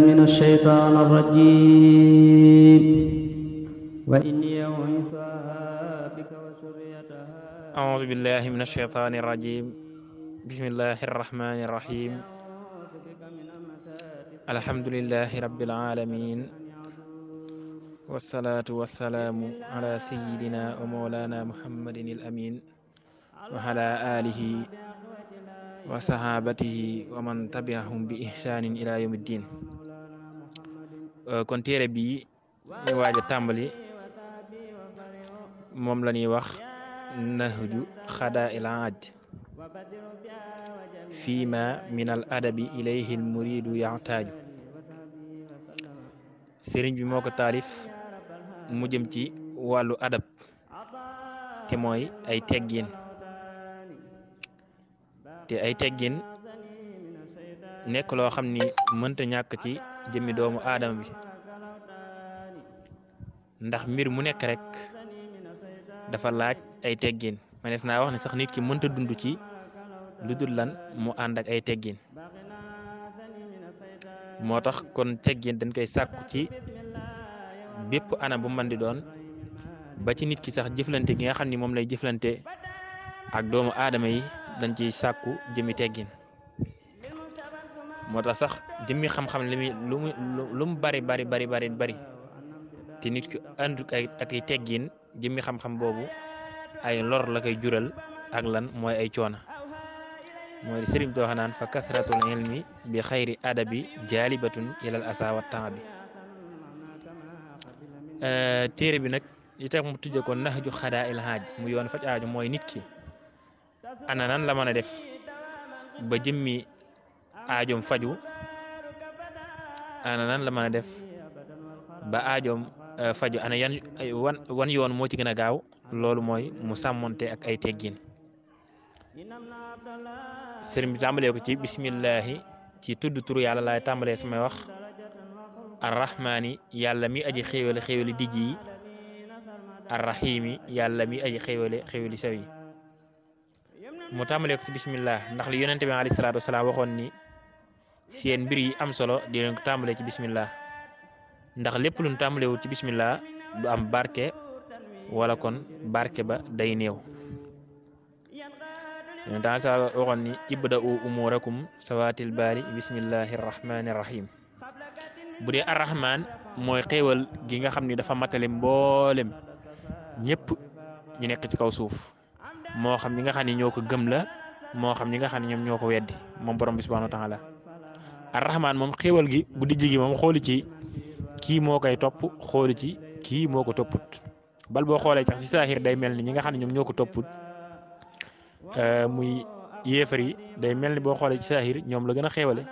من الشيطان الرجيم وإني أعيذها بك وذريتها أعوذ بالله من الشيطان الرجيم بسم الله الرحمن الرحيم الحمد لله رب العالمين والصلاة والسلام على سيدنا ومولانا محمد الأمين وعلى آله وصحابته ومن تبعهم بإحسان إلى يوم الدين. kon téere bi ñu waaj a tàmbali moom la ñuy wax nahju xadaa'il aaj fiima min al adabi ilayhi al muridu yaxtaaju. sëriñ bi moo ko taalif mu jëm ci wàllu adab te mooy ay teggin nekk loo xam ni mënta ñàkk ci jëmmi doomu aadama bi, ndax mbir mu nekk rek dafa laaj ay teggin. manees naa wax ne sax nit ki mënta dund ci lu dul lan mu ànd ak ay teggin. moo tax kon teggin dañ koy sàkku ci bépp anam bu mën di doon, ba ci nit ki sax jëflante gi nga xam ni moom lay jëflante ak doomu aadama yi dañ ciy sàkku jëmmi teggin. moo tax sax jëmmi xam-xam lu mu bari te nit ki ànd ak ay teggin, jëmmi xam-xam boobu ay lor la koy jural ak lan mooy ay coona. mooy sëriñ bi wax naan fa kasratul ilmi bi xayri adabi jaalibatun ilal asa wa taabi. téere bi nag li tax mu tudde ko nahju xadaa'il aaj mu yoon faj aaju mooy nit ki ana nan la mën a def ba jëmmi aajoom faju, ana nan la mën a def ba aajoom faju, ana wan yoon moo ci gën a gaaw. loolu mooy mu sàmmonte ak ay teggin. sëriñ bi tàmbalee ko ci bismillahi, ci tudd turu yàlla laay tàmbalee samay wax. arrahmaani, yàlla mi aji xéewale xéewali dijj yi. arrahimi, yàlla mi aji xéewale xéewali sew yi. mu tàmbalee ko ci bismillah ndax li yonente bi alayhi salaatu wasalaam waxoon ni seen mbir yi am solo di leen ko tàmbalee ci bismillah, ndax lépp lu ñu tàmbalewul ci bismillah du am barke, wala kon barke ba day néew. yonente bi sa waxoon ni ibda'u umurakum sawatil baari bismillahi rahmani rahim. bu dee arrahman mooy xéewal gi nga xam ni dafa matale mboolem ñëpp ñu nekk ci kaw suuf, moo xam ñi nga xam ni ñoo ko gëm la, moo xam ñi nga xam ne ñoom ñoo ko weddi moom borom bi subhanahu wa taala. arrahman moom xéewal gi bu dijj gi moom xooli ci kii moo koy topp, xooli ci kii moo ko topput. bal boo xoolee sax ci saahir day mel ni ñi nga xam ne ñoom ñoo ko topput muy yéefar yi, day mel ni boo xoolee ci saahir ñoom la gën a xéewale,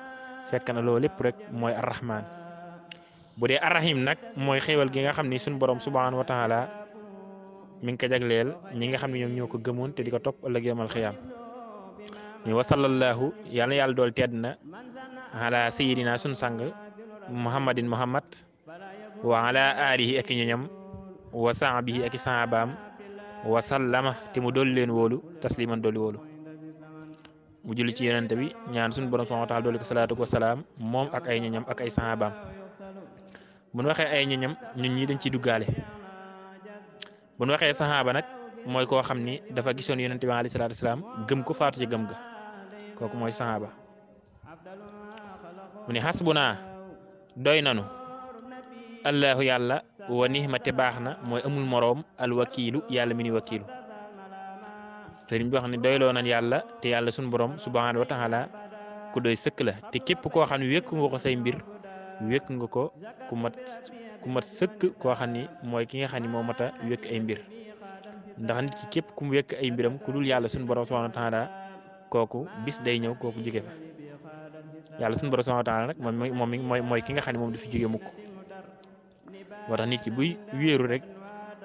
fekk na loolu lépp rek mooy arrahman. bu dee arrahim nag mooy xéewal gi nga xam ni suñu borom subhanahu wa taala mi ngi ko jagleel ñi nga xam ne ñoom ñoo ko gëmoon te di ko topp ëllëg yawmal xiyaam. ñu wa sallallahu, yàlla na yàlla dool tedd na ala sayidina sun sang muhammadin muhammad wa ala alihi ak ñoñam wa sahbihi ak sahabaam wa sallama te mu dolli leen wóolu tasliman dolli wóolu. mu julli ci yonente bi ñaan suñu borom subhanahu wa taala dolli ko salaatu wa salaam moom ak ay ñoñam ak ay sahabaam. bu ñu waxee ay ñoñam ñun ñii dañ ciy duggaale. bu ñu waxee sahaaba nag mooy koo xam ni dafa gisoon yonente bi alayhi salaatu wasalaam gëm ko faatu ci gëm ga, kooku mooy sahaaba. mu ne xasbuna, doy nanu, allahu yàlla, wa nihmate baax na, mooy amul moroom, alwakiilu yàlla mi ni wakiilu. sëriñ bi wax ne doyloo nañ yàlla te yàlla suñu borom subhanahu wa taala ku doy sëkk la. te képp koo xam ne wékk nga ko say mbir, wékk nga ko ku mat sëkk koo xam ni mooy ki nga xam ni moo mat a wékk ay mbir. ndax nit ki képp ku mu wékk ay mbiram ku dul yàlla suñu borom subhanahu wa taala, kooku bis day ñëw kooku jóge fa. yàlla suñu borom subhanahu wa taala nag mooy ki nga xam ne moom du fi jóge mukk. moo tax nit ki buy wéeru rek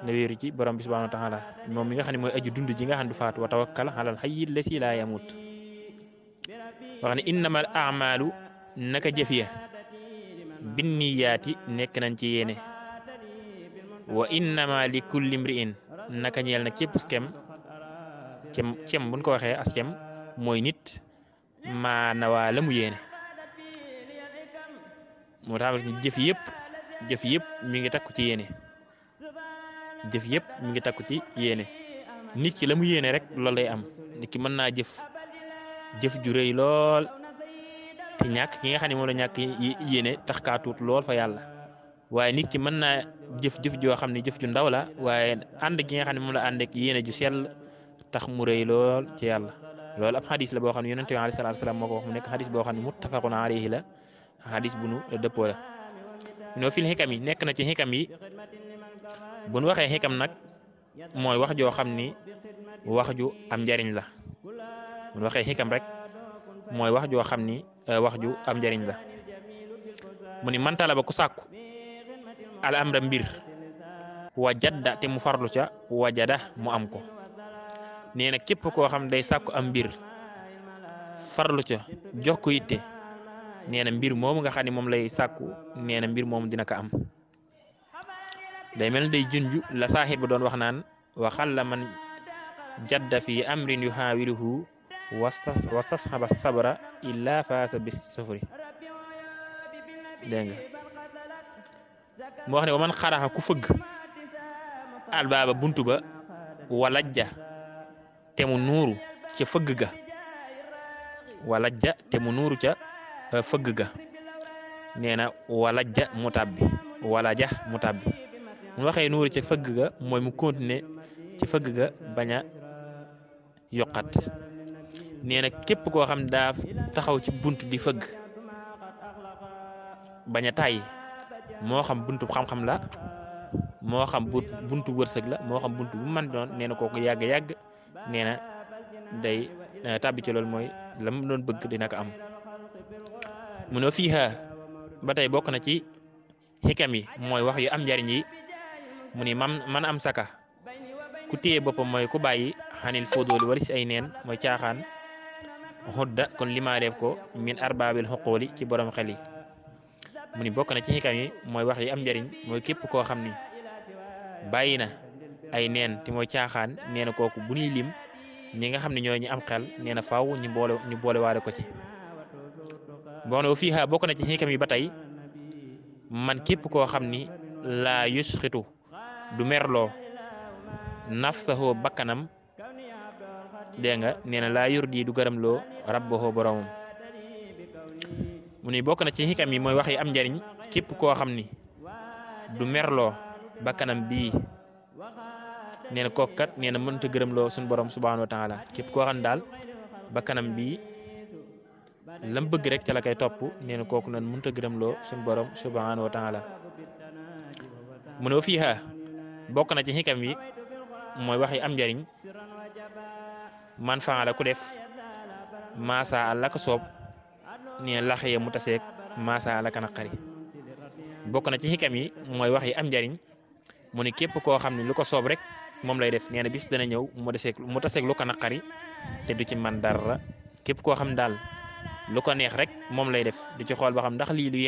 na wéeru ci borom bi subhanahu wa taala moom mi nga xam ne mooy aju dund ji nga xam ne du faatu wa tawakkal alal hayyi lasi laa yamut wax ne innamal a'malu naka jëf ya binniyaati nekk nañ ci yéene wa innama li kulli mri'in naka ñeel na képp cem buñ ko waxee as cem mooy nit maa nawaa la mu yéene moo tax jëf yëpp mi ngi takku ci yéene jëf yëpp mi ngi takku ci yéene nit ki la mu yéene rek loolu lay am nit ki mën naa jëf ju rëy lool te ñàkk ki nga xam ne moom la ñàkk yéene tax kaa tuut lool fa yàlla waaye nit ki mën naa jëf joo xam ne jëf ju ndaw la waaye ànd gi nga xam ne moom la ànd ak yéene ju sell tax mu rëy lool ci yàlla loolu ab xadis la boo xam ne yonente bi alayhi salaatu salaam moo ko wax mu nekk xadis boo xam ne muttafaqun alayhi la xadis bu nu dëppoo la ñoo fil xikam yi nekk na ci xikam yi bu nu waxee xikam nag mooy wax joo xam ni wax ju am njariñ la bu nu waxee xikam rek mooy wax joo xam ni wax ju am njariñ la mu ni man talaba ku sàkku al amra mbir wajadda te mu farlu ca wajada mu am ko nee na képp koo xam day sàkku am mbir farlu ca jox ko yitte nee na mbir moomu nga xam ne moom lay sàkku nee na mbir moomu dina ko am day mel day junju la saaxir ba doon wax naan waxal la man jadda fi amrin yuhaawiluhu wastasxaba sabra illa faasa bis sufri dégg nga mu wax ne wa man xaraxa ku fëgg albaaba buntu ba walajja te mu nuuru ca fëgg ga walajja te mu nuuru ca fëgg ga nee na walajja mu tàbbi walaja mu tàbbi mu waxee nuuru ca fëgg ga mooy mu continuer ci fëgg ga bañ a yokkat nee na képp koo xam daa taxaw ci bunt di fëgg bañ a tàyyi moo xam buntu xam-xam la moo xam buntu wërsëg la moo xam buntu bu man doon nee na kooku yàgg-yàgg nee na day tàbbi ci loolu mooy la mu doon bëgg dina ko am mu ne fiiha ba tey bokk na ci xikam yi mooy wax yu am njariñ yi mu ni man am saka ku téye boppam mooy ku bàyyi xanil fóodóoli wala si ay neen mooy caaxaan xudda kon limaa def ko min arbaabil xoqooli ci borom xel yi mu ni bokk na ci xikam yi mooy wax yi am njariñ mooy képp koo xam ni bàyyi na ay neen te mooy caaxaan nee na kooku bu ñuy lim ñi nga xam ne ñooy ñi am xel nee na faaw ñu boole waale ko ci boo ne fii bokk na ci xikam yi ba tey man képp koo xam ni laa yusxitu du merloo nafsahu bakkanam dégg nga nee na laa yurdi du gërëmloo rabbahu boromam mu ni bokk na ci xikam yi mooy wax yi am njariñ képp koo xam ni du merloo bakkanam bii nee na kooku kat nee na mënta gërëmloo suñu borom subhanahu wa taala képp koo xam ne daal bakkanam bii lam bëgg rek ca la koy topp nee na kooku noonu mënta gërëmloo suñu borom subhanahu wa taala mu ne fiiha bokk na ci xikam yi mooy wax yi am njariñ man faala ku def maasa àlla ka soob nee laxee mu taseeg maasa àlla ka naqari bokk na ci xikam yi mooy wax yi am njariñ mu ne képp koo xam ne lu ko soob rek moom lay def nee na bis dana ñëw mu taseeg lu ko naqari te du ci man dara képp koo xam daal lu ko neex rek moom lay def du ci xool ba xam ndax lii lu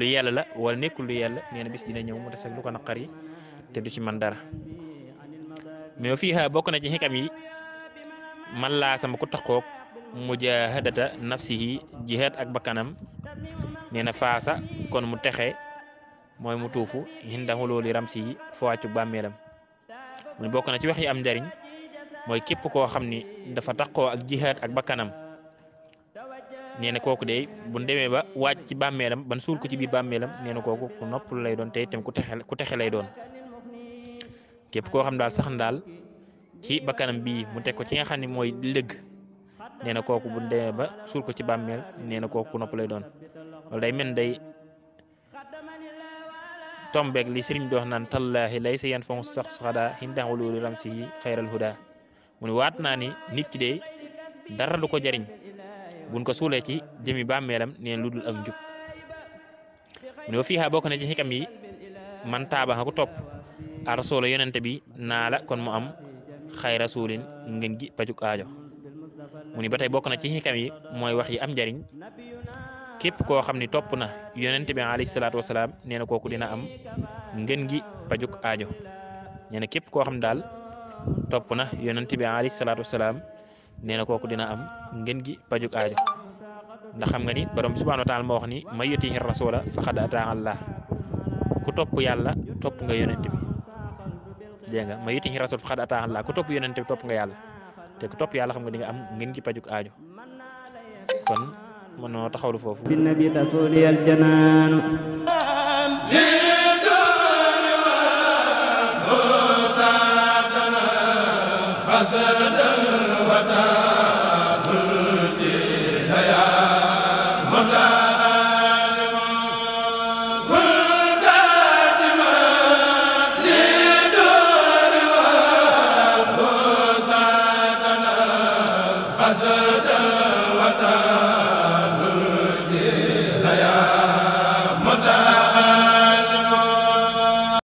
yella la wala nekkul lu yella nee na bis dina ñëw mu taseeg lu ko naqari te du ci man dara mais fii bokk na ci xikam yi man laa sama ku taxoog mujahadata nafsihi jihaad ak bakkanam nee na faasa kon mu texe mooy mu tuufu hindahu looli ramsi yi fo wàccu bàmmeelam mu bokk na ci wax yi am njariñ mooy képp koo xam ni dafa taxoo ak jihaad ak bakkanam nee na kooku de bu demee ba wàcc ci bàmmeelam ban suul ko ci biir bàmmeelam nee na kooku ku nopplu lay doon te itam ku texe lay doon képp koo xam daal sax na daal ci bakkanam bii mu teg ko ci nga xam ne mooy lëgg nee na kooku bu demee ba suul ko ci bàmmeel nee na kooku ku nopp lay doon loolu day mel day tombeeg li sëriñ dox naan tallaahi lay sa yan fon sax saxada hindahu loolu ramsi yi xayral huda mu ne waat naa ni nit ki de dara du ko jariñ buñ ko suulee ci jëmi bàmmeelam neen lu dul ak njub mu ne fii bokk na ci xikam yi man taaba ku topp arsoola yonente bi naa la kon mu am xay rasulin ngeen gi pajuk aajo mu ni ba tey bokk na ci xikam yi mooy wax yi am njariñ képp koo xam ni topp na yonente bi alayhi salaatu wasalaam nee na kooku dina am ngeen gi pajuk aajo nee na képp koo xam ne daal topp na yonente bi alayhi salaatu wasalaam nee na kooku dina am ngeen gi pajuk aajo ndax xam nga ni borom subhanahu wa taala moo wax ni may yutihi rasula faqad ataa Allah ku topp yàlla topp nga yonente bi dégg nga may yutihi rasul faqad ataa Allah ku topp yonente bi topp nga yàlla te ku topp yàlla xam nga di nga am ngeen gi pajuk aajo kon mën noo taxawlu foofu binnabi tasuli aljanaan li